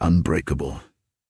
Unbreakable.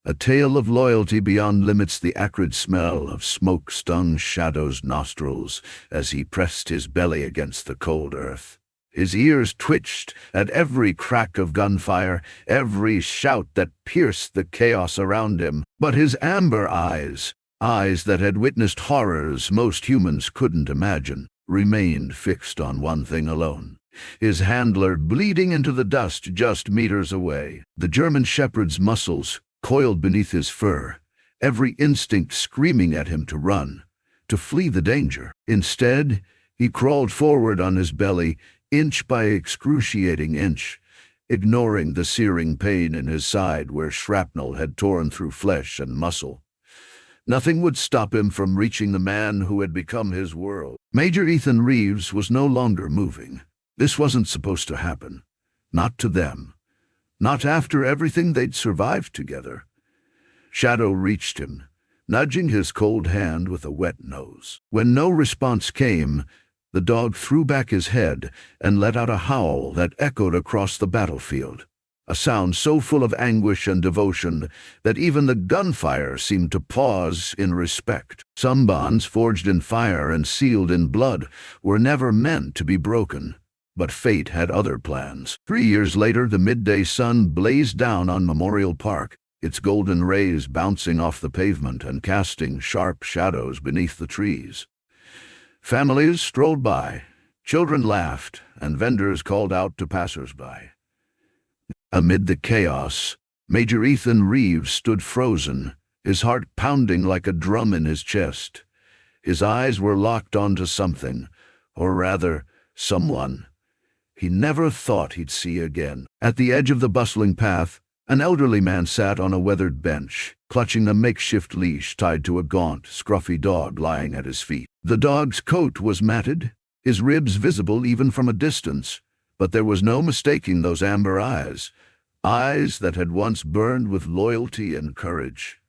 A tale of loyalty beyond limits. The acrid smell of smoke stung Shadow's nostrils as he pressed his belly against the cold earth. His ears twitched at every crack of gunfire, every shout that pierced the chaos around him. But his amber eyes, eyes that had witnessed horrors most humans couldn't imagine, remained fixed on one thing alone. His handler bleeding into the dust just meters away. The German shepherd's muscles coiled beneath his fur, every instinct screaming at him to run, to flee the danger. Instead, he crawled forward on his belly, inch by excruciating inch, ignoring the searing pain in his side where shrapnel had torn through flesh and muscle. Nothing would stop him from reaching the man who had become his world. Major Ethan Reeves was no longer moving. This wasn't supposed to happen. Not to them. Not after everything they'd survived together. Shadow reached him, nudging his cold hand with a wet nose. When no response came, the dog threw back his head and let out a howl that echoed across the battlefield. A sound so full of anguish and devotion that even the gunfire seemed to pause in respect. Some bonds forged in fire and sealed in blood were never meant to be broken. But fate had other plans. 3 years later, the midday sun blazed down on Memorial Park, its golden rays bouncing off the pavement and casting sharp shadows beneath the trees. Families strolled by, children laughed, and vendors called out to passers-by. Amid the chaos, Major Ethan Reeves stood frozen, his heart pounding like a drum in his chest. His eyes were locked onto something, or rather, someone he never thought he'd see again. At the edge of the bustling path, an elderly man sat on a weathered bench, clutching a makeshift leash tied to a gaunt, scruffy dog lying at his feet. The dog's coat was matted, his ribs visible even from a distance, but there was no mistaking those amber eyes, eyes that had once burned with loyalty and courage.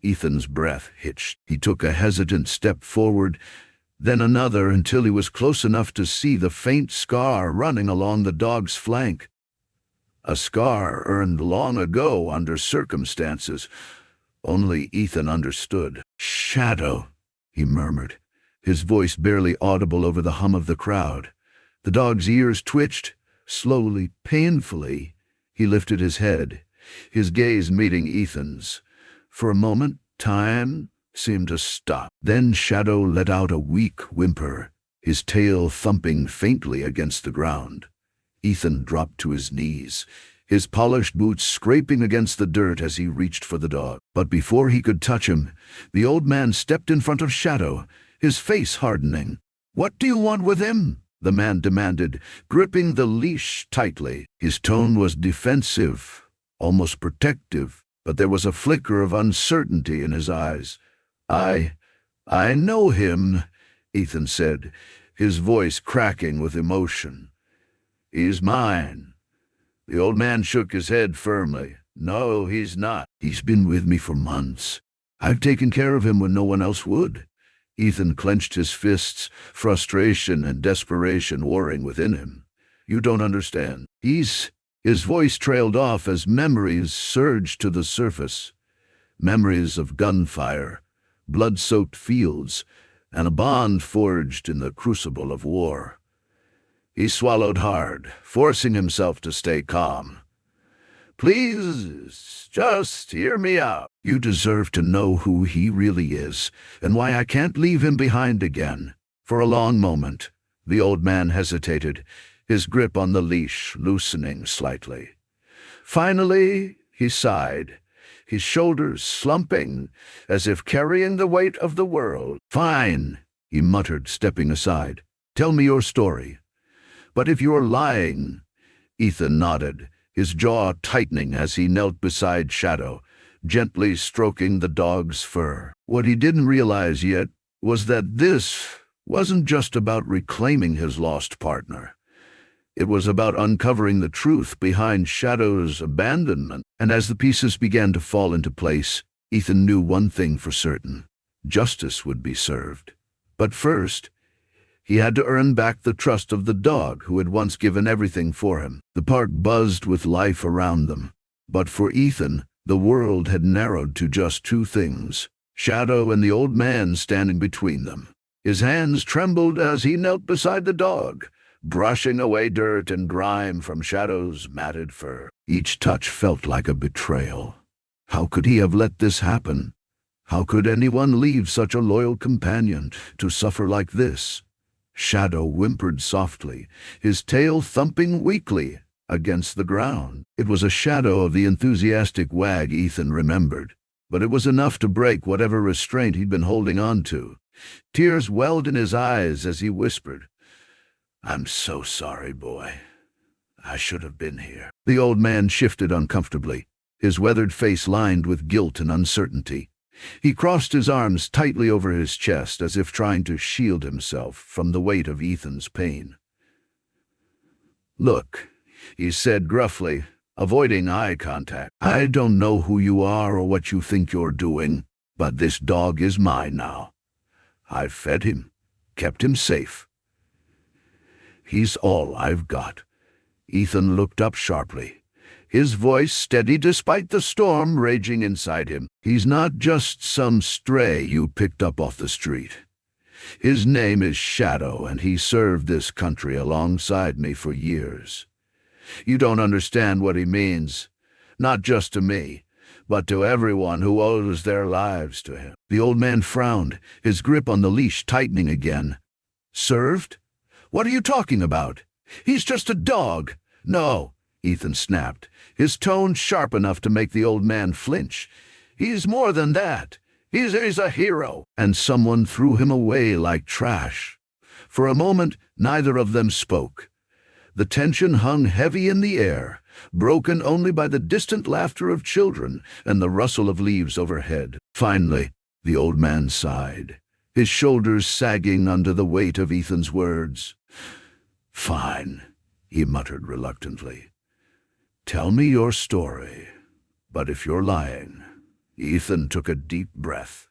Ethan's breath hitched. He took a hesitant step forward, then another until he was close enough to see the faint scar running along the dog's flank. A scar earned long ago under circumstances only Ethan understood. "Shadow," he murmured, his voice barely audible over the hum of the crowd. The dog's ears twitched. Slowly, painfully, he lifted his head, his gaze meeting Ethan's. For a moment, time seemed to stop. Then Shadow let out a weak whimper, his tail thumping faintly against the ground. Ethan dropped to his knees, his polished boots scraping against the dirt as he reached for the dog. But before he could touch him, the old man stepped in front of Shadow, his face hardening. "What do you want with him?" the man demanded, gripping the leash tightly. His tone was defensive, almost protective, but there was a flicker of uncertainty in his eyes. I know him," Ethan said, his voice cracking with emotion. "He's mine." The old man shook his head firmly. "No, he's not. He's been with me for months. I've taken care of him when no one else would." Ethan clenched his fists, frustration and desperation warring within him. "You don't understand. His voice trailed off as memories surged to the surface. Memories of gunfire, blood-soaked fields, and a bond forged in the crucible of war. He swallowed hard, forcing himself to stay calm. "Please, just hear me out. You deserve to know who he really is, and why I can't leave him behind again." For a long moment, the old man hesitated, his grip on the leash loosening slightly. Finally, he sighed, his shoulders slumping, as if carrying the weight of the world. "Fine," he muttered, stepping aside. "Tell me your story." "But if you're lying—" Ethan nodded, his jaw tightening as he knelt beside Shadow, gently stroking the dog's fur. What he didn't realize yet was that this wasn't just about reclaiming his lost partner. It was about uncovering the truth behind Shadow's abandonment. And as the pieces began to fall into place, Ethan knew one thing for certain: justice would be served. But first, he had to earn back the trust of the dog who had once given everything for him. The park buzzed with life around them. But for Ethan, the world had narrowed to just two things: Shadow and the old man standing between them. His hands trembled as he knelt beside the dog, brushing away dirt and grime from Shadow's matted fur. Each touch felt like a betrayal. How could he have let this happen? How could anyone leave such a loyal companion to suffer like this? Shadow whimpered softly, his tail thumping weakly against the ground. It was a shadow of the enthusiastic wag Ethan remembered, but it was enough to break whatever restraint he'd been holding on to. Tears welled in his eyes as he whispered, "I'm so sorry, boy. I should have been here." The old man shifted uncomfortably, his weathered face lined with guilt and uncertainty. He crossed his arms tightly over his chest as if trying to shield himself from the weight of Ethan's pain. "Look," he said gruffly, avoiding eye contact. "I don't know who you are or what you think you're doing, but this dog is mine now. I've fed him, kept him safe. He's all I've got." Ethan looked up sharply, his voice steady despite the storm raging inside him. "He's not just some stray you picked up off the street. His name is Shadow, and he served this country alongside me for years. You don't understand what he means, not just to me, but to everyone who owes their lives to him." The old man frowned, his grip on the leash tightening again. "Served? What are you talking about? He's just a dog." "No," Ethan snapped, his tone sharp enough to make the old man flinch. "He's more than that. He's a hero." And someone threw him away like trash. For a moment, neither of them spoke. The tension hung heavy in the air, broken only by the distant laughter of children and the rustle of leaves overhead. Finally, the old man sighed, his shoulders sagging under the weight of Ethan's words. "Fine," he muttered reluctantly. "Tell me your story. But if you're lying..." Ethan took a deep breath,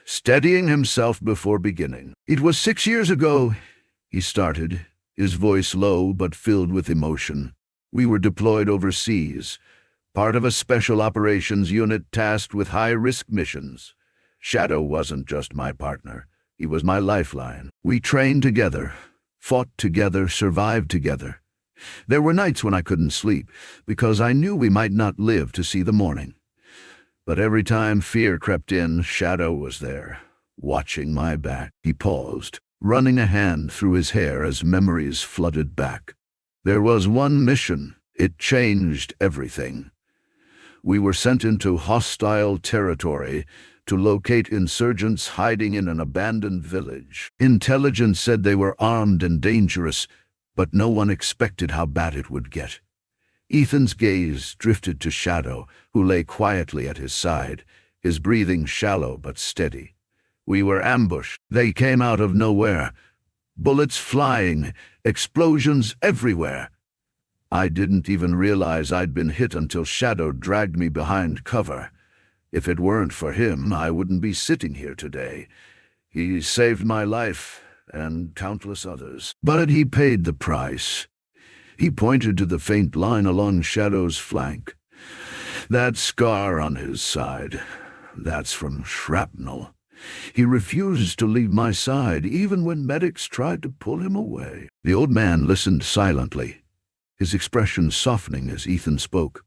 steadying himself before beginning. "It was 6 years ago," he started, his voice low but filled with emotion. "We were deployed overseas, part of a special operations unit tasked with high-risk missions. Shadow wasn't just my partner, he was my lifeline. We trained together, fought together, survived together. There were nights when I couldn't sleep, because I knew we might not live to see the morning. But every time fear crept in, Shadow was there, watching my back." He paused, running a hand through his hair as memories flooded back. "There was one mission. It changed everything. We were sent into hostile territory to locate insurgents hiding in an abandoned village. Intelligence said they were armed and dangerous, but no one expected how bad it would get." Ethan's gaze drifted to Shadow, who lay quietly at his side, his breathing shallow but steady. "We were ambushed. They came out of nowhere. Bullets flying, explosions everywhere. I didn't even realize I'd been hit until Shadow dragged me behind cover. If it weren't for him, I wouldn't be sitting here today. He saved my life, and countless others. But he paid the price." He pointed to the faint line along Shadow's flank. "That scar on his side, that's from shrapnel. He refused to leave my side, even when medics tried to pull him away." The old man listened silently, his expression softening as Ethan spoke.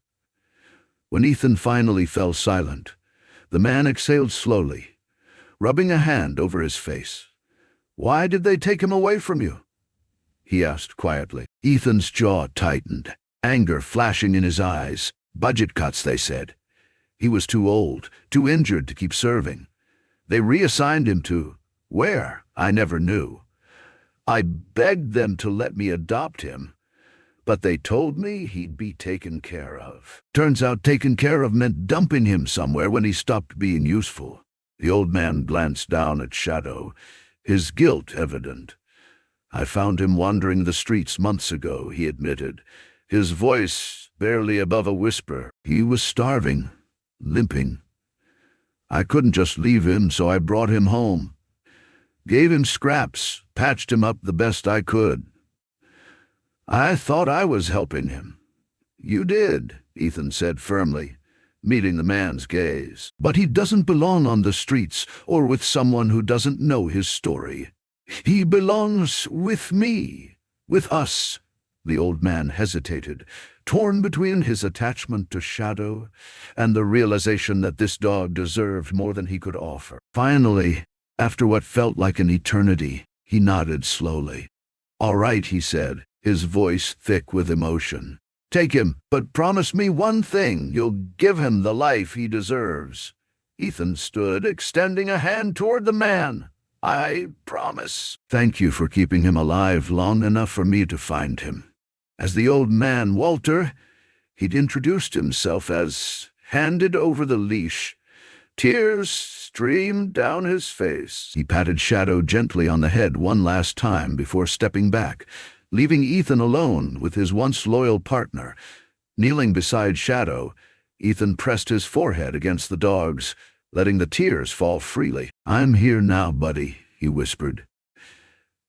When Ethan finally fell silent, the man exhaled slowly, rubbing a hand over his face. "Why did they take him away from you?" he asked quietly. Ethan's jaw tightened, anger flashing in his eyes. "Budget cuts," they said. He was too old, too injured to keep serving. They reassigned him to where? I never knew. I begged them to let me adopt him, but they told me he'd be taken care of. Turns out taken care of meant dumping him somewhere when he stopped being useful." The old man glanced down at Shadow, his guilt evident. "I found him wandering the streets months ago," he admitted, his voice barely above a whisper. "He was starving, limping. I couldn't just leave him, so I brought him home. Gave him scraps, patched him up the best I could. I thought I was helping him." "You did," Ethan said firmly, meeting the man's gaze. But he doesn't belong on the streets or with someone who doesn't know his story. He belongs with me, with us. The old man hesitated, torn between his attachment to Shadow and the realization that this dog deserved more than he could offer. Finally, after what felt like an eternity, he nodded slowly. "All right," he said, his voice thick with emotion. "Take him, but promise me one thing. You'll give him the life he deserves." Ethan stood, extending a hand toward the man. "I promise." "Thank you for keeping him alive long enough for me to find him." As the old man, Walter, he'd introduced himself as, handed over the leash. Tears streamed down his face. He patted Shadow gently on the head one last time before stepping back, leaving Ethan alone with his once loyal partner. Kneeling beside Shadow, Ethan pressed his forehead against the dog's, letting the tears fall freely. "I'm here now, buddy," he whispered,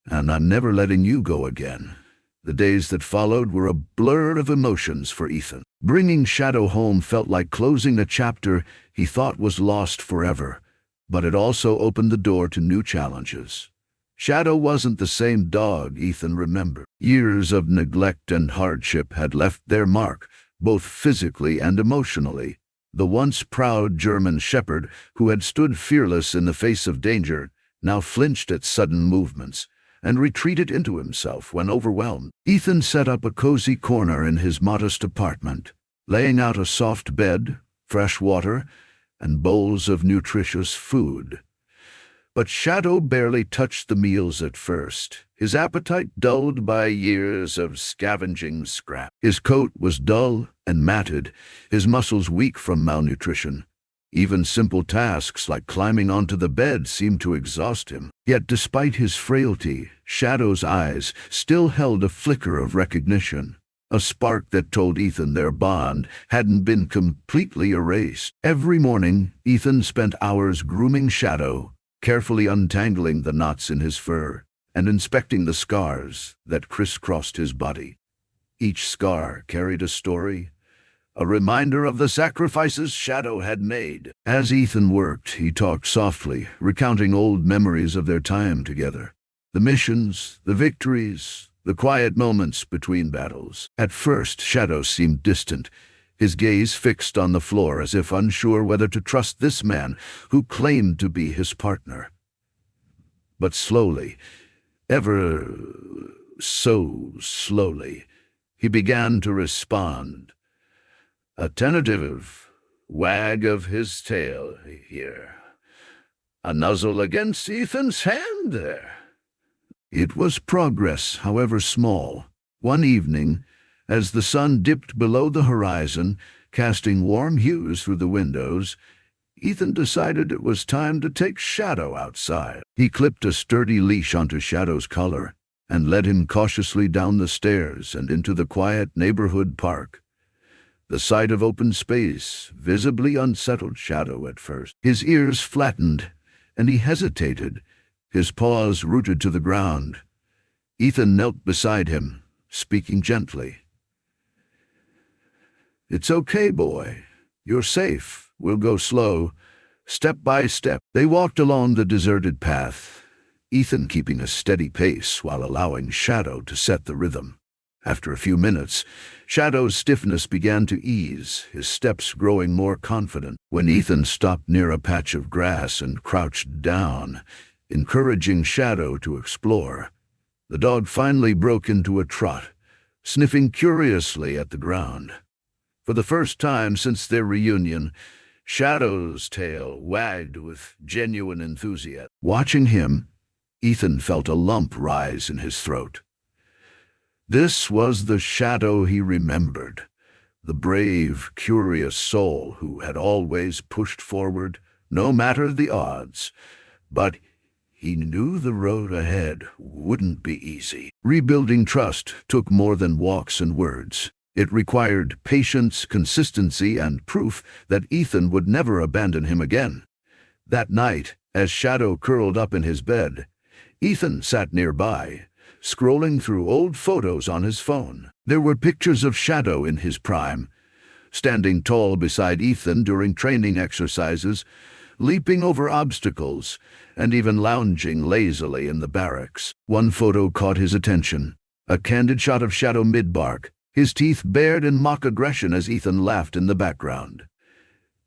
"and I'm never letting you go again." The days that followed were a blur of emotions for Ethan. Bringing Shadow home felt like closing a chapter he thought was lost forever, but it also opened the door to new challenges. Shadow wasn't the same dog Ethan remembered. Years of neglect and hardship had left their mark, both physically and emotionally. The once proud German shepherd, who had stood fearless in the face of danger, now flinched at sudden movements and retreated into himself when overwhelmed. Ethan set up a cozy corner in his modest apartment, laying out a soft bed, fresh water, and bowls of nutritious food. But Shadow barely touched the meals at first, his appetite dulled by years of scavenging scrap. His coat was dull and matted, his muscles weak from malnutrition. Even simple tasks like climbing onto the bed seemed to exhaust him. Yet despite his frailty, Shadow's eyes still held a flicker of recognition, a spark that told Ethan their bond hadn't been completely erased. Every morning, Ethan spent hours grooming Shadow, carefully untangling the knots in his fur and inspecting the scars that crisscrossed his body. Each scar carried a story, a reminder of the sacrifices Shadow had made. As Ethan worked, he talked softly, recounting old memories of their time together. The missions, the victories, the quiet moments between battles. At first, Shadow seemed distant, his gaze fixed on the floor as if unsure whether to trust this man who claimed to be his partner. But slowly, ever so slowly, he began to respond. A tentative wag of his tail here, a nuzzle against Ethan's hand there. It was progress, however small. One evening, as the sun dipped below the horizon, casting warm hues through the windows, Ethan decided it was time to take Shadow outside. He clipped a sturdy leash onto Shadow's collar and led him cautiously down the stairs and into the quiet neighborhood park. The sight of open space visibly unsettled Shadow at first. His ears flattened, and he hesitated, his paws rooted to the ground. Ethan knelt beside him, speaking gently. "It's okay, boy. You're safe. We'll go slow, step by step." They walked along the deserted path, Ethan keeping a steady pace while allowing Shadow to set the rhythm. After a few minutes, Shadow's stiffness began to ease, his steps growing more confident. When Ethan stopped near a patch of grass and crouched down, encouraging Shadow to explore, the dog finally broke into a trot, sniffing curiously at the ground. For the first time since their reunion, Shadow's tail wagged with genuine enthusiasm. Watching him, Ethan felt a lump rise in his throat. This was the Shadow he remembered, the brave, curious soul who had always pushed forward, no matter the odds. But he knew the road ahead wouldn't be easy. Rebuilding trust took more than walks and words. It required patience, consistency, and proof that Ethan would never abandon him again. That night, as Shadow curled up in his bed, Ethan sat nearby, scrolling through old photos on his phone. There were pictures of Shadow in his prime, standing tall beside Ethan during training exercises, leaping over obstacles, and even lounging lazily in the barracks. One photo caught his attention, a candid shot of Shadow mid-bark, his teeth bared in mock aggression as Ethan laughed in the background.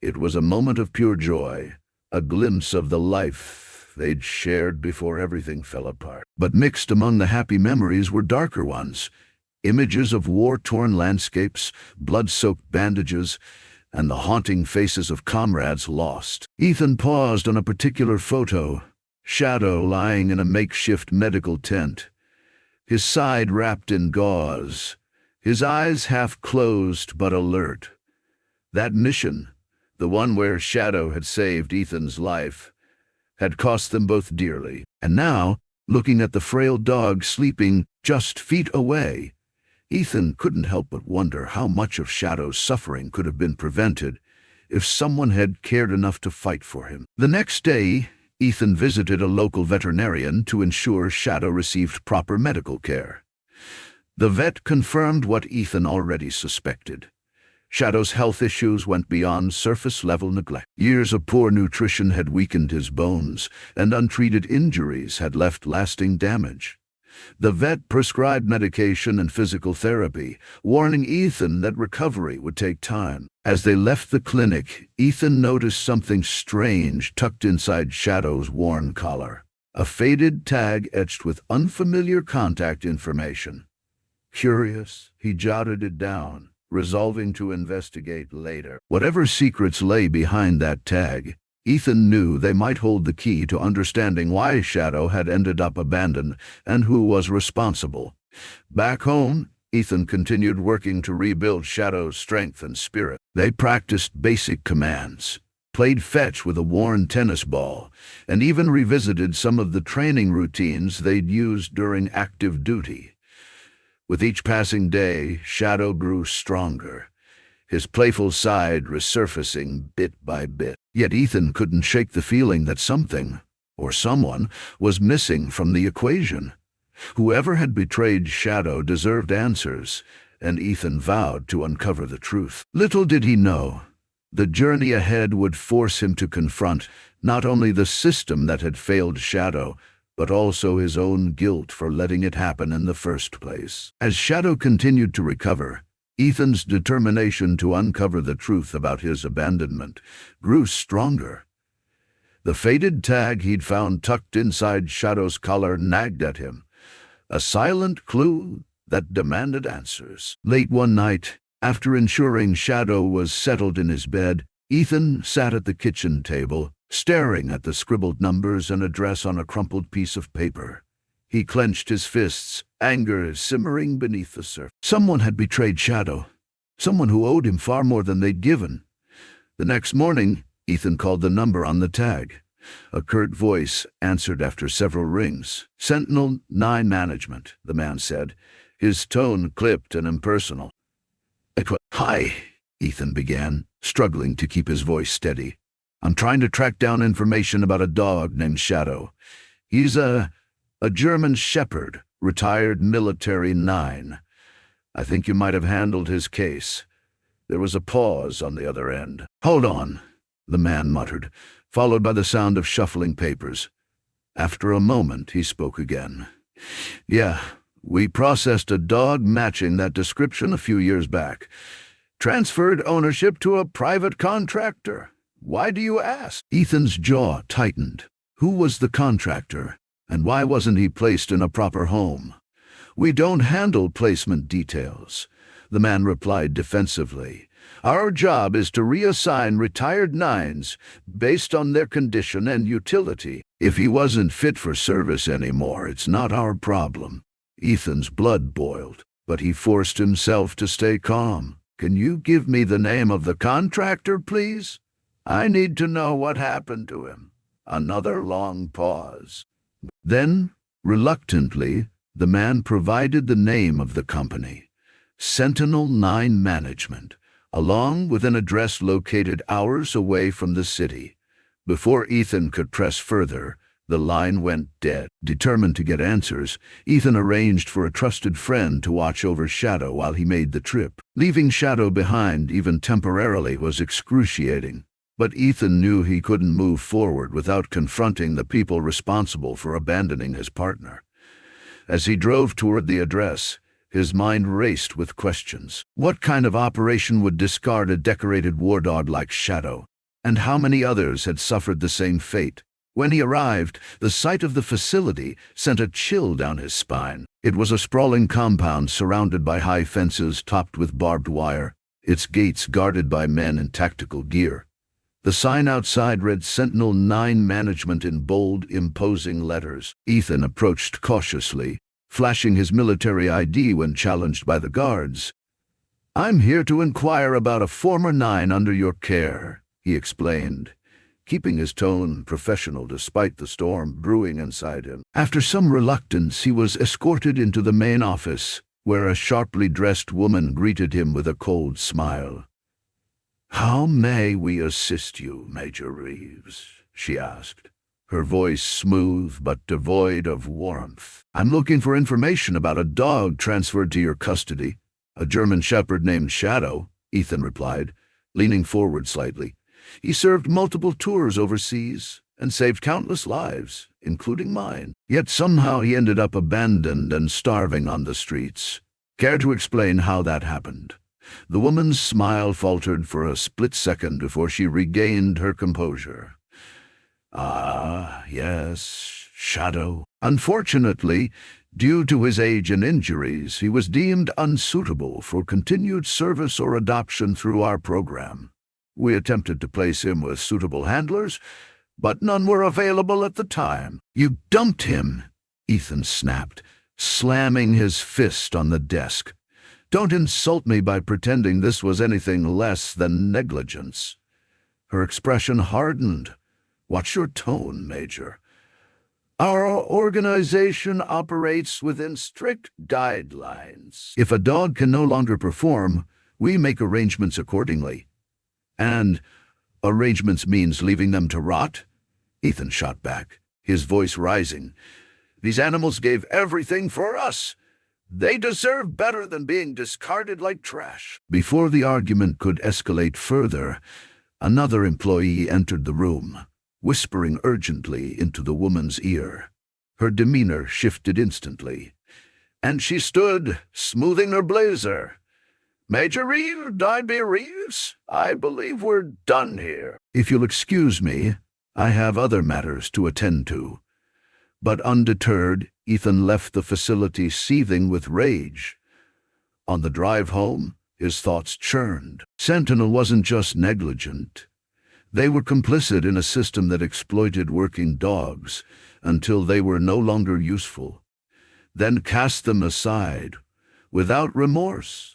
It was a moment of pure joy, a glimpse of the life they'd shared before everything fell apart. But mixed among the happy memories were darker ones, images of war-torn landscapes, blood-soaked bandages, and the haunting faces of comrades lost. Ethan paused on a particular photo, Shadow lying in a makeshift medical tent, his side wrapped in gauze, his eyes half closed but alert. That mission, the one where Shadow had saved Ethan's life, had cost them both dearly. And now, looking at the frail dog sleeping just feet away, Ethan couldn't help but wonder how much of Shadow's suffering could have been prevented if someone had cared enough to fight for him. The next day, Ethan visited a local veterinarian to ensure Shadow received proper medical care. The vet confirmed what Ethan already suspected. Shadow's health issues went beyond surface-level neglect. Years of poor nutrition had weakened his bones, and untreated injuries had left lasting damage. The vet prescribed medication and physical therapy, warning Ethan that recovery would take time. As they left the clinic, Ethan noticed something strange tucked inside Shadow's worn collar. A faded tag etched with unfamiliar contact information. Curious, he jotted it down, resolving to investigate later. Whatever secrets lay behind that tag, Ethan knew they might hold the key to understanding why Shadow had ended up abandoned and who was responsible. Back home, Ethan continued working to rebuild Shadow's strength and spirit. They practiced basic commands, played fetch with a worn tennis ball, and even revisited some of the training routines they'd used during active duty. With each passing day, Shadow grew stronger, his playful side resurfacing bit by bit. Yet Ethan couldn't shake the feeling that something, or someone, was missing from the equation. Whoever had betrayed Shadow deserved answers, and Ethan vowed to uncover the truth. Little did he know, the journey ahead would force him to confront not only the system that had failed Shadow, but also his own guilt for letting it happen in the first place. As Shadow continued to recover, Ethan's determination to uncover the truth about his abandonment grew stronger. The faded tag he'd found tucked inside Shadow's collar nagged at him, a silent clue that demanded answers. Late one night, after ensuring Shadow was settled in his bed, Ethan sat at the kitchen table, staring at the scribbled numbers and address on a crumpled piece of paper. He clenched his fists, anger simmering beneath the surface. Someone had betrayed Shadow, someone who owed him far more than they'd given. The next morning, Ethan called the number on the tag. A curt voice answered after several rings. "Sentinel 9 Management," the man said, his tone clipped and impersonal. "Hi," Ethan began, struggling to keep his voice steady. "I'm trying to track down information about a dog named Shadow. He's a German Shepherd, retired military 9. I think you might have handled his case." There was a pause on the other end. "Hold on," the man muttered, followed by the sound of shuffling papers. After a moment, he spoke again. "Yeah, we processed a dog matching that description a few years back. Transferred ownership to a private contractor. Why do you ask?" Ethan's jaw tightened. Who was the contractor? And why wasn't he placed in a proper home? "We don't handle placement details," the man replied defensively. "Our job is to reassign retired 9s based on their condition and utility. If he wasn't fit for service anymore, it's not our problem." Ethan's blood boiled, but he forced himself to stay calm. "Can you give me the name of the contractor, please? I need to know what happened to him." Another long pause. Then, reluctantly, the man provided the name of the company, Sentinel 9 Management, along with an address located hours away from the city. Before Ethan could press further, the line went dead. Determined to get answers, Ethan arranged for a trusted friend to watch over Shadow while he made the trip. Leaving Shadow behind, even temporarily, was excruciating. But Ethan knew he couldn't move forward without confronting the people responsible for abandoning his partner. As he drove toward the address, his mind raced with questions. What kind of operation would discard a decorated war dog like Shadow? And how many others had suffered the same fate? When he arrived, the sight of the facility sent a chill down his spine. It was a sprawling compound surrounded by high fences topped with barbed wire, its gates guarded by men in tactical gear. The sign outside read Sentinel 9 Management in bold, imposing letters. Ethan approached cautiously, flashing his military ID when challenged by the guards. "I'm here to inquire about a former 9 under your care," he explained, keeping his tone professional despite the storm brewing inside him. After some reluctance, he was escorted into the main office, where a sharply dressed woman greeted him with a cold smile. "How may we assist you, Major Reeves?" she asked, her voice smooth but devoid of warmth. "I'm looking for information about a dog transferred to your custody, a German shepherd named Shadow," Ethan replied, leaning forward slightly. "He served multiple tours overseas and saved countless lives, including mine. Yet somehow he ended up abandoned and starving on the streets. Care to explain how that happened?" The woman's smile faltered for a split second before she regained her composure. "Ah, yes, Shadow. Unfortunately, due to his age and injuries, he was deemed unsuitable for continued service or adoption through our program. We attempted to place him with suitable handlers, but none were available at the time." "You dumped him," Ethan snapped, slamming his fist on the desk. "Don't insult me by pretending this was anything less than negligence." Her expression hardened. "Watch your tone, Major. Our organization operates within strict guidelines. If a dog can no longer perform, we make arrangements accordingly." "And arrangements means leaving them to rot?" Ethan shot back, his voice rising. "These animals gave everything for us. They deserve better than being discarded like trash." Before the argument could escalate further, another employee entered the room, whispering urgently into the woman's ear. Her demeanor shifted instantly, and she stood, smoothing her blazer. "Major Reeves, Darby Reeves, I believe we're done here." "If you'll excuse me, I have other matters to attend to." But undeterred, Ethan left the facility seething with rage. On the drive home, his thoughts churned. Sentinel wasn't just negligent. They were complicit in a system that exploited working dogs until they were no longer useful, then cast them aside without remorse.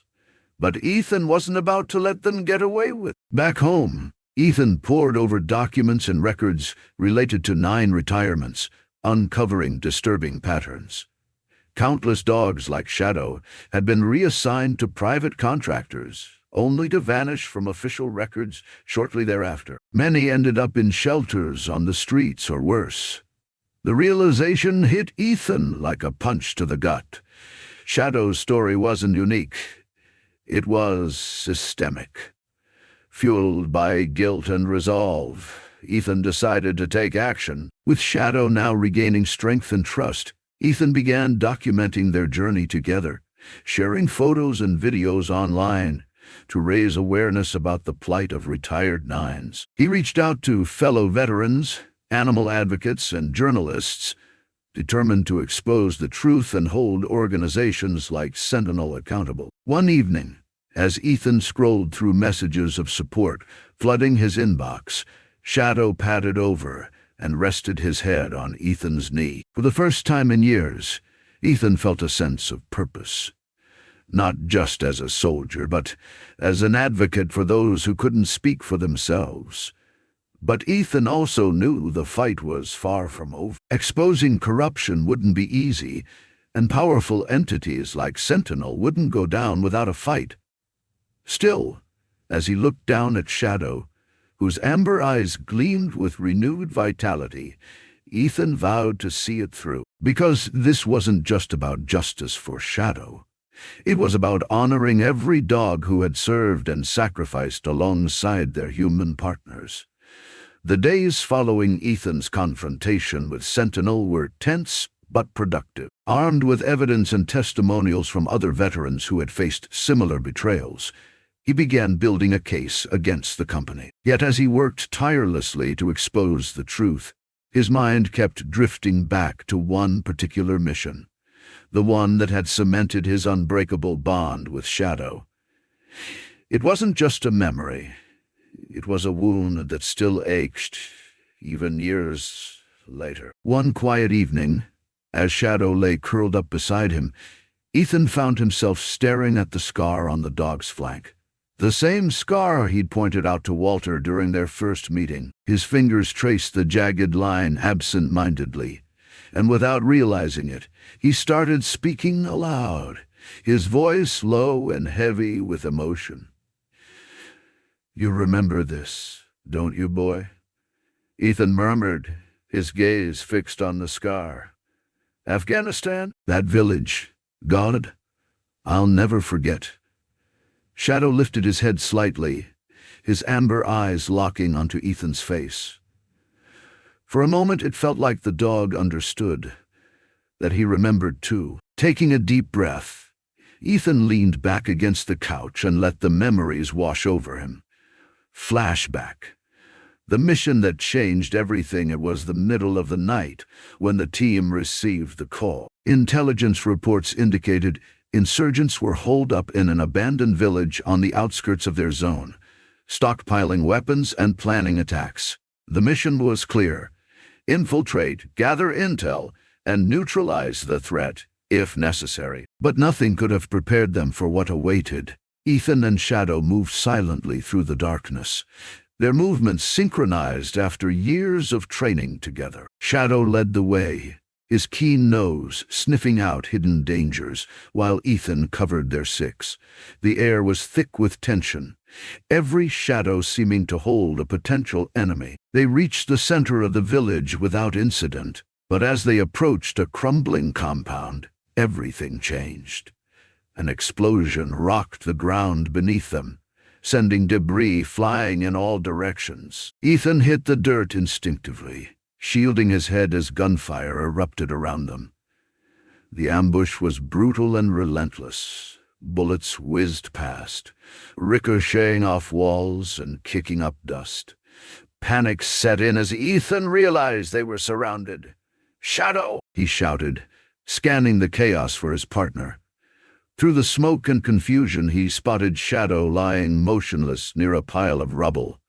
But Ethan wasn't about to let them get away with it. Back home, Ethan pored over documents and records related to 9 retirements, uncovering disturbing patterns. Countless dogs like Shadow had been reassigned to private contractors, only to vanish from official records shortly thereafter. Many ended up in shelters on the streets or worse. The realization hit Ethan like a punch to the gut. Shadow's story wasn't unique. It was systemic. Fueled by guilt and resolve, Ethan decided to take action. With Shadow now regaining strength and trust, Ethan began documenting their journey together, sharing photos and videos online to raise awareness about the plight of retired 9s. He reached out to fellow veterans, animal advocates, and journalists, determined to expose the truth and hold organizations like Sentinel accountable. One evening, as Ethan scrolled through messages of support flooding his inbox, Shadow padded over and rested his head on Ethan's knee. For the first time in years, Ethan felt a sense of purpose. Not just as a soldier, but as an advocate for those who couldn't speak for themselves. But Ethan also knew the fight was far from over. Exposing corruption wouldn't be easy, and powerful entities like Sentinel wouldn't go down without a fight. Still, as he looked down at Shadow, whose amber eyes gleamed with renewed vitality, Ethan vowed to see it through. Because this wasn't just about justice for Shadow. It was about honoring every dog who had served and sacrificed alongside their human partners. The days following Ethan's confrontation with Sentinel were tense but productive. Armed with evidence and testimonials from other veterans who had faced similar betrayals, he began building a case against the company. Yet as he worked tirelessly to expose the truth, his mind kept drifting back to one particular mission, the one that had cemented his unbreakable bond with Shadow. It wasn't just a memory. It was a wound that still ached, even years later. One quiet evening, as Shadow lay curled up beside him, Ethan found himself staring at the scar on the dog's flank. The same scar he'd pointed out to Walter during their first meeting. His fingers traced the jagged line absent-mindedly, and without realizing it, he started speaking aloud, his voice low and heavy with emotion. "You remember this, don't you, boy?" Ethan murmured, his gaze fixed on the scar. "Afghanistan? That village. God, I'll never forget." Shadow lifted his head slightly, his amber eyes locking onto Ethan's face. For a moment it felt like the dog understood, that he remembered too. Taking a deep breath, Ethan leaned back against the couch and let the memories wash over him. Flashback. The mission that changed everything. It was the middle of the night when the team received the call. Intelligence reports indicated insurgents were holed up in an abandoned village on the outskirts of their zone, stockpiling weapons and planning attacks. The mission was clear: infiltrate, gather intel, and neutralize the threat, if necessary. But nothing could have prepared them for what awaited. Ethan and Shadow moved silently through the darkness, their movements synchronized after years of training together. Shadow led the way, his keen nose sniffing out hidden dangers, while Ethan covered their six. The air was thick with tension, every shadow seeming to hold a potential enemy. They reached the center of the village without incident, but as they approached a crumbling compound, everything changed. An explosion rocked the ground beneath them, sending debris flying in all directions. Ethan hit the dirt instinctively, shielding his head as gunfire erupted around them. The ambush was brutal and relentless. Bullets whizzed past, ricocheting off walls and kicking up dust. Panic set in as Ethan realized they were surrounded. "Shadow!" he shouted, scanning the chaos for his partner. Through the smoke and confusion, he spotted Shadow lying motionless near a pile of rubble.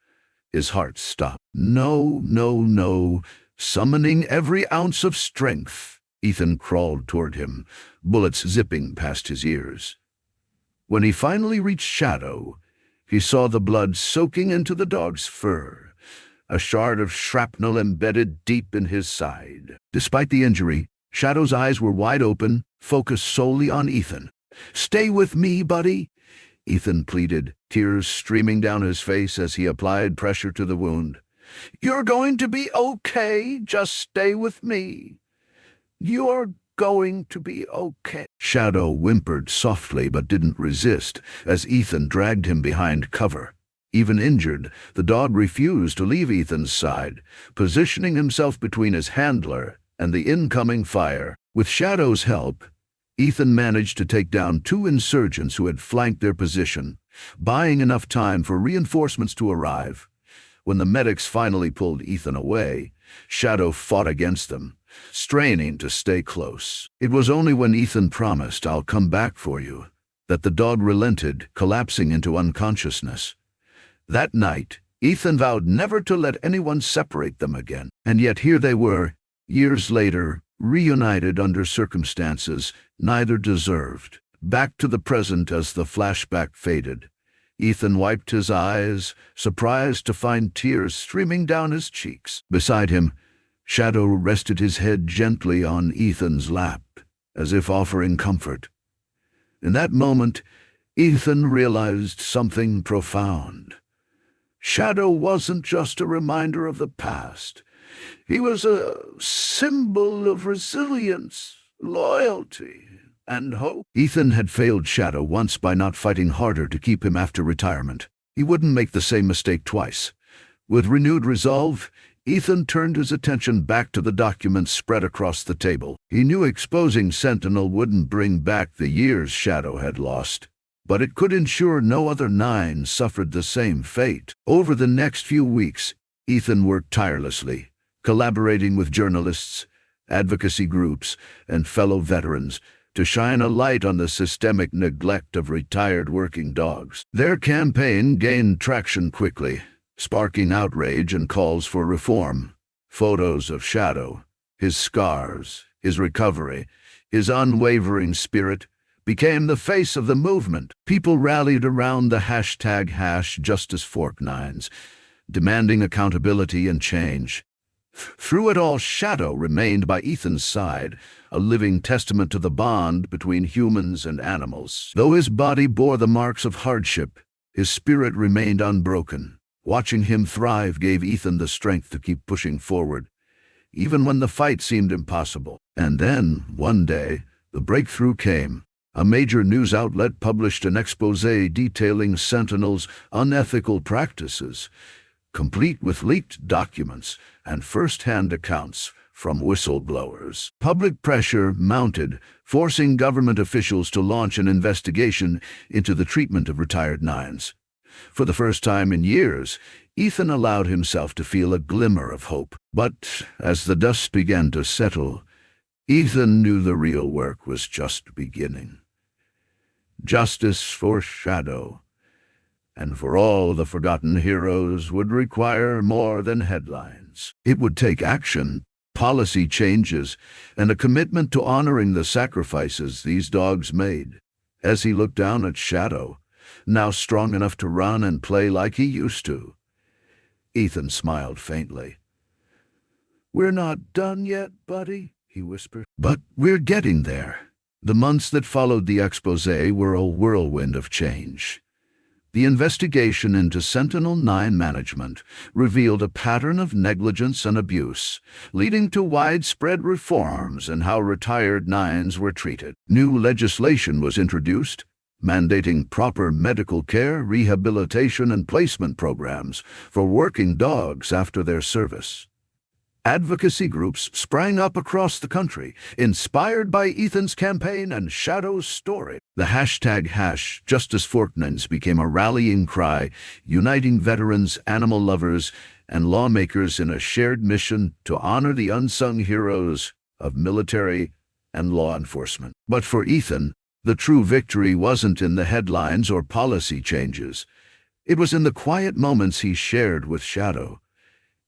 His heart stopped. No, no, no. Summoning every ounce of strength, Ethan crawled toward him, bullets zipping past his ears. When he finally reached Shadow, he saw the blood soaking into the dog's fur, a shard of shrapnel embedded deep in his side. Despite the injury, Shadow's eyes were wide open, focused solely on Ethan. "Stay with me, buddy," Ethan pleaded, tears streaming down his face as he applied pressure to the wound. "You're going to be okay. Just stay with me. You're going to be okay." Shadow whimpered softly but didn't resist as Ethan dragged him behind cover. Even injured, the dog refused to leave Ethan's side, positioning himself between his handler and the incoming fire. With Shadow's help, Ethan managed to take down two insurgents who had flanked their position, buying enough time for reinforcements to arrive. When the medics finally pulled Ethan away, Shadow fought against them, straining to stay close. It was only when Ethan promised, "I'll come back for you," that the dog relented, collapsing into unconsciousness. That night, Ethan vowed never to let anyone separate them again. And yet here they were, years later, reunited under circumstances neither deserved. Back to the present as the flashback faded. Ethan wiped his eyes, surprised to find tears streaming down his cheeks. Beside him, Shadow rested his head gently on Ethan's lap, as if offering comfort. In that moment, Ethan realized something profound. Shadow wasn't just a reminder of the past. He was a symbol of resilience, loyalty, and hope. Ethan had failed Shadow once by not fighting harder to keep him after retirement. He wouldn't make the same mistake twice. With renewed resolve, Ethan turned his attention back to the documents spread across the table. He knew exposing Sentinel wouldn't bring back the years Shadow had lost, but it could ensure no other nine suffered the same fate. Over the next few weeks, Ethan worked tirelessly, collaborating with journalists, advocacy groups, and fellow veterans to shine a light on the systemic neglect of retired working dogs. Their campaign gained traction quickly, sparking outrage and calls for reform. Photos of Shadow, his scars, his recovery, his unwavering spirit, became the face of the movement. People rallied around the hashtag #JusticeFork9s, demanding accountability and change. Through it all, Shadow remained by Ethan's side, a living testament to the bond between humans and animals. Though his body bore the marks of hardship, his spirit remained unbroken. Watching him thrive gave Ethan the strength to keep pushing forward, even when the fight seemed impossible. And then, one day, the breakthrough came. A major news outlet published an expose detailing Sentinel's unethical practices, complete with leaked documents and first-hand accounts from whistleblowers. Public pressure mounted, forcing government officials to launch an investigation into the treatment of retired nines. For the first time in years, Ethan allowed himself to feel a glimmer of hope. But as the dust began to settle, Ethan knew the real work was just beginning. Justice for Shadow, and for all the forgotten heroes, would require more than headlines. It would take action, policy changes, and a commitment to honoring the sacrifices these dogs made. As he looked down at Shadow, now strong enough to run and play like he used to, Ethan smiled faintly. "We're not done yet, buddy," he whispered. "But we're getting there." The months that followed the expose were a whirlwind of change. The investigation into Sentinel-9 management revealed a pattern of negligence and abuse, leading to widespread reforms in how retired nines were treated. New legislation was introduced, mandating proper medical care, rehabilitation, and placement programs for working dogs after their service. Advocacy groups sprang up across the country, inspired by Ethan's campaign and Shadow's story. The hashtag #JusticeFork9s became a rallying cry, uniting veterans, animal lovers, and lawmakers in a shared mission to honor the unsung heroes of military and law enforcement. But for Ethan, the true victory wasn't in the headlines or policy changes. It was in the quiet moments he shared with Shadow.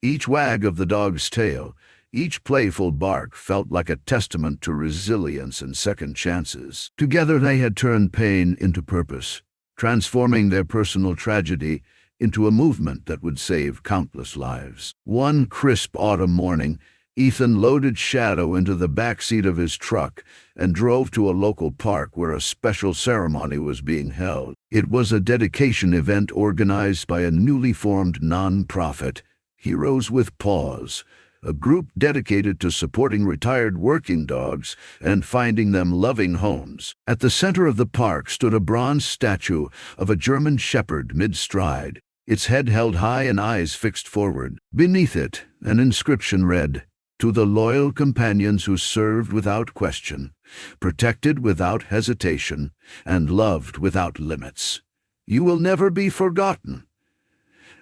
Each wag of the dog's tail, each playful bark felt like a testament to resilience and second chances. Together they had turned pain into purpose, transforming their personal tragedy into a movement that would save countless lives. One crisp autumn morning, Ethan loaded Shadow into the backseat of his truck and drove to a local park where a special ceremony was being held. It was a dedication event organized by a newly formed non-profit, Heroes with Paws, a group dedicated to supporting retired working dogs and finding them loving homes. At the center of the park stood a bronze statue of a German shepherd mid-stride, its head held high and eyes fixed forward. Beneath it, an inscription read, "To the loyal companions who served without question, protected without hesitation, and loved without limits. You will never be forgotten."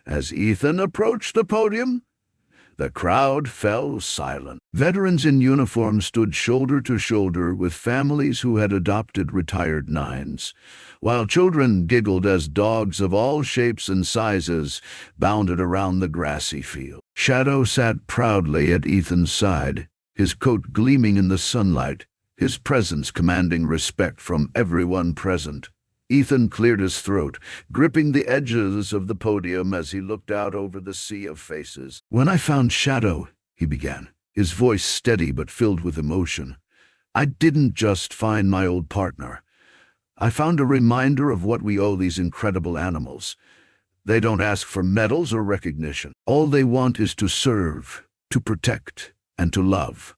As Ethan approached the podium, the crowd fell silent. Veterans in uniform stood shoulder to shoulder with families who had adopted retired nines, while children giggled as dogs of all shapes and sizes bounded around the grassy field. Shadow sat proudly at Ethan's side, his coat gleaming in the sunlight, his presence commanding respect from everyone present. Ethan cleared his throat, gripping the edges of the podium as he looked out over the sea of faces. "When I found Shadow," he began, his voice steady but filled with emotion, "I didn't just find my old partner. I found a reminder of what we owe these incredible animals. They don't ask for medals or recognition. All they want is to serve, to protect, and to love.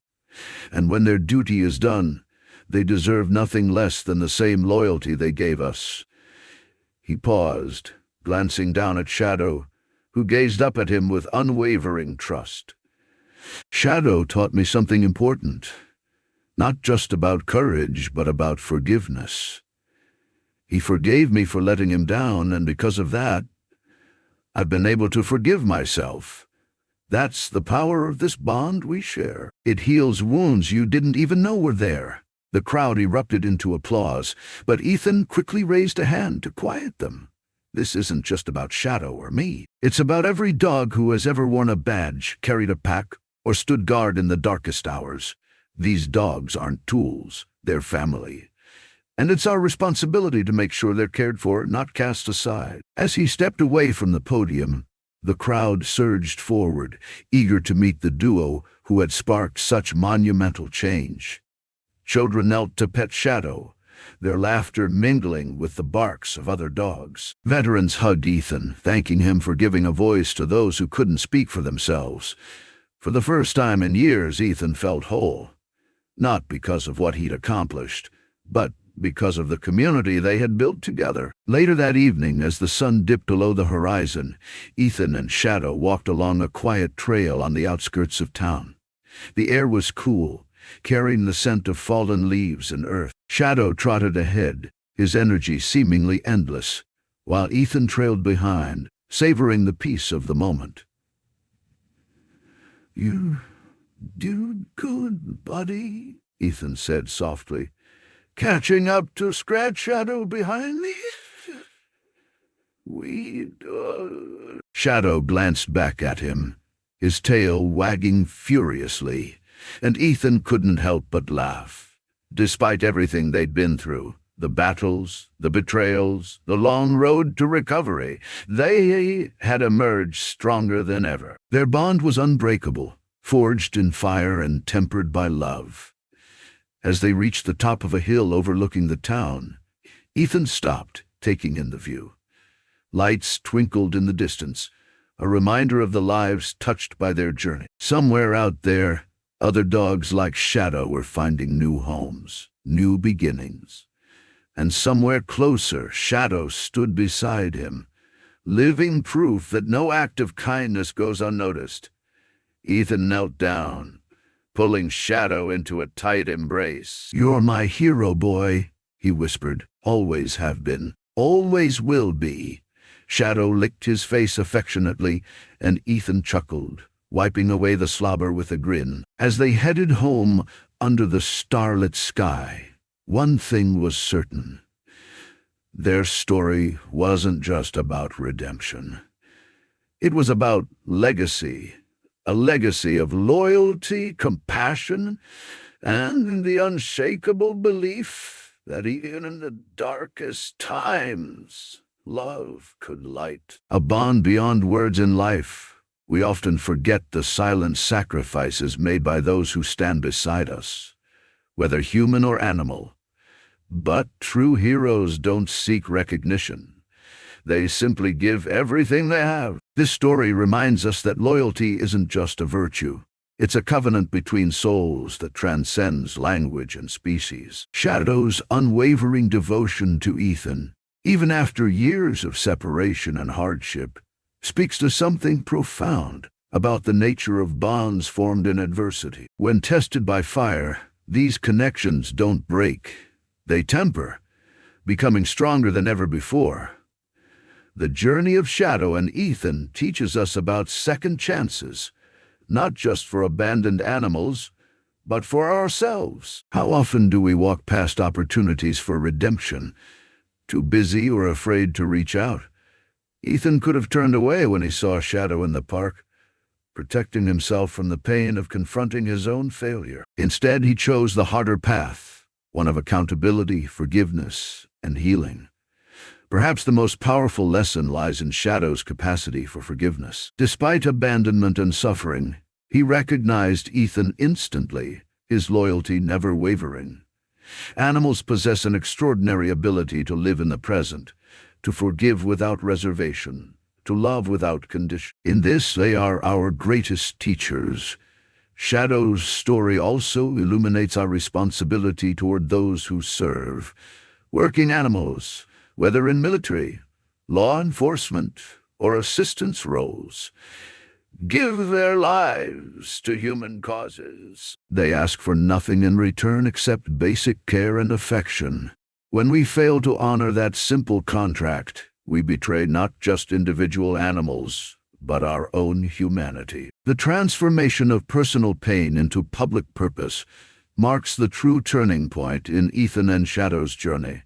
And when their duty is done, They deserve nothing less than the same loyalty they gave us." He paused, glancing down at Shadow, who gazed up at him with unwavering trust. "Shadow taught me something important, not just about courage, but about forgiveness. He forgave me for letting him down, and because of that, I've been able to forgive myself. That's the power of this bond we share. It heals wounds you didn't even know were there." The crowd erupted into applause, but Ethan quickly raised a hand to quiet them. "This isn't just about Shadow or me. It's about every dog who has ever worn a badge, carried a pack, or stood guard in the darkest hours. These dogs aren't tools, they're family. And it's our responsibility to make sure they're cared for, not cast aside." As he stepped away from the podium, the crowd surged forward, eager to meet the duo who had sparked such monumental change. Children knelt to pet Shadow, their laughter mingling with the barks of other dogs. Veterans hugged Ethan, thanking him for giving a voice to those who couldn't speak for themselves. For the first time in years, Ethan felt whole, not because of what he'd accomplished, but because of the community they had built together. Later that evening, as the sun dipped below the horizon, Ethan and Shadow walked along a quiet trail on the outskirts of town. The air was cool, carrying the scent of fallen leaves and earth. Shadow trotted ahead, his energy seemingly endless, while Ethan trailed behind, savoring the peace of the moment. "You do good, buddy," Ethan said softly. "Catching up to Scratch Shadow behind me?" Shadow glanced back at him, his tail wagging furiously, and Ethan couldn't help but laugh. Despite everything they'd been through, the battles, the betrayals, the long road to recovery, they had emerged stronger than ever. Their bond was unbreakable, forged in fire and tempered by love. As they reached the top of a hill overlooking the town, Ethan stopped, taking in the view. Lights twinkled in the distance, a reminder of the lives touched by their journey. Somewhere out there, other dogs like Shadow were finding new homes, new beginnings. And somewhere closer, Shadow stood beside him, living proof that no act of kindness goes unnoticed. Ethan knelt down, pulling Shadow into a tight embrace. "You're my hero, boy," he whispered. "Always have been, always will be." Shadow licked his face affectionately, and Ethan chuckled, wiping away the slobber with a grin. As they headed home under the starlit sky, one thing was certain. Their story wasn't just about redemption. It was about legacy, a legacy of loyalty, compassion, and the unshakable belief that even in the darkest times, love could light a bond beyond words in life. We often forget the silent sacrifices made by those who stand beside us, whether human or animal. But true heroes don't seek recognition. They simply give everything they have. This story reminds us that loyalty isn't just a virtue. It's a covenant between souls that transcends language and species. Shadow's unwavering devotion to Ethan, even after years of separation and hardship, speaks to something profound about the nature of bonds formed in adversity. When tested by fire, these connections don't break. They temper, becoming stronger than ever before. The journey of Shadow and Ethan teaches us about second chances, not just for abandoned animals, but for ourselves. How often do we walk past opportunities for redemption, too busy or afraid to reach out? Ethan could have turned away when he saw Shadow in the park, protecting himself from the pain of confronting his own failure. Instead, he chose the harder path, one of accountability, forgiveness, and healing. Perhaps the most powerful lesson lies in Shadow's capacity for forgiveness. Despite abandonment and suffering, he recognized Ethan instantly, his loyalty never wavering. Animals possess an extraordinary ability to live in the present, to forgive without reservation, to love without condition. In this, they are our greatest teachers. Shadow's story also illuminates our responsibility toward those who serve working animals, whether in military, law enforcement, or assistance roles. Give their lives to human causes. They ask for nothing in return except basic care and affection. When we fail to honor that simple contract, we betray not just individual animals, but our own humanity. The transformation of personal pain into public purpose marks the true turning point in Ethan and Shadow's journey.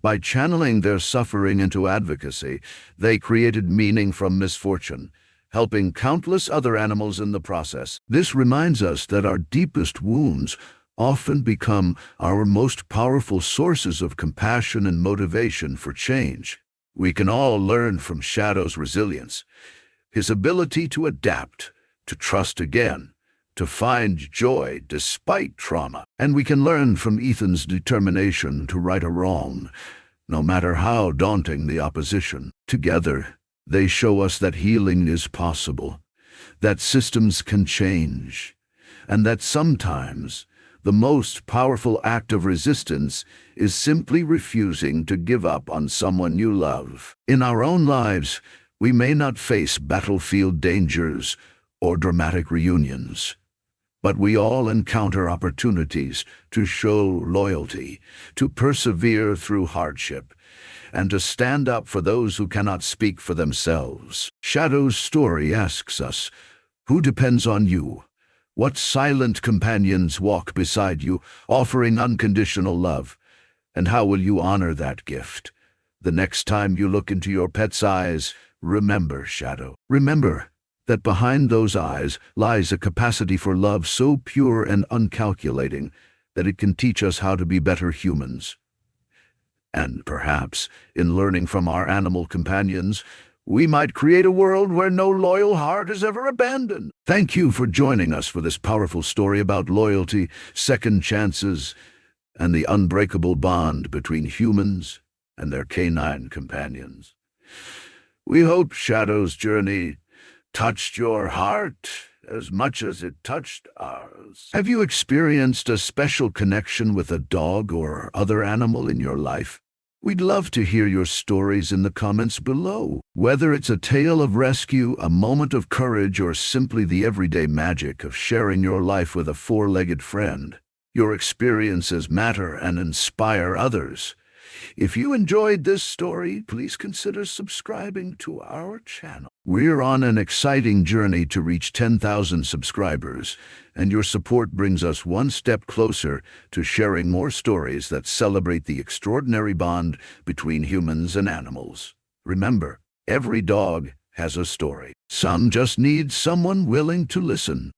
By channeling their suffering into advocacy, they created meaning from misfortune, helping countless other animals in the process. This reminds us that our deepest wounds often become our most powerful sources of compassion and motivation for change. We can all learn from Shadow's resilience, his ability to adapt, to trust again, to find joy despite trauma. And we can learn from Ethan's determination to right a wrong, no matter how daunting the opposition. Together, they show us that healing is possible, that systems can change, and that sometimes the most powerful act of resistance is simply refusing to give up on someone you love. In our own lives, we may not face battlefield dangers or dramatic reunions, but we all encounter opportunities to show loyalty, to persevere through hardship, and to stand up for those who cannot speak for themselves. Shadow's story asks us, who depends on you? What silent companions walk beside you, offering unconditional love? And how will you honor that gift? The next time you look into your pet's eyes, remember, Shadow. Remember that behind those eyes lies a capacity for love so pure and uncalculating that it can teach us how to be better humans. And perhaps, in learning from our animal companions, we might create a world where no loyal heart is ever abandoned. Thank you for joining us for this powerful story about loyalty, second chances, and the unbreakable bond between humans and their canine companions. We hope Shadow's journey touched your heart as much as it touched ours. Have you experienced a special connection with a dog or other animal in your life? We'd love to hear your stories in the comments below. Whether it's a tale of rescue, a moment of courage, or simply the everyday magic of sharing your life with a four-legged friend, your experiences matter and inspire others. If you enjoyed this story, please consider subscribing to our channel. We're on an exciting journey to reach 10,000 subscribers, and your support brings us one step closer to sharing more stories that celebrate the extraordinary bond between humans and animals. Remember, every dog has a story. Some just need someone willing to listen.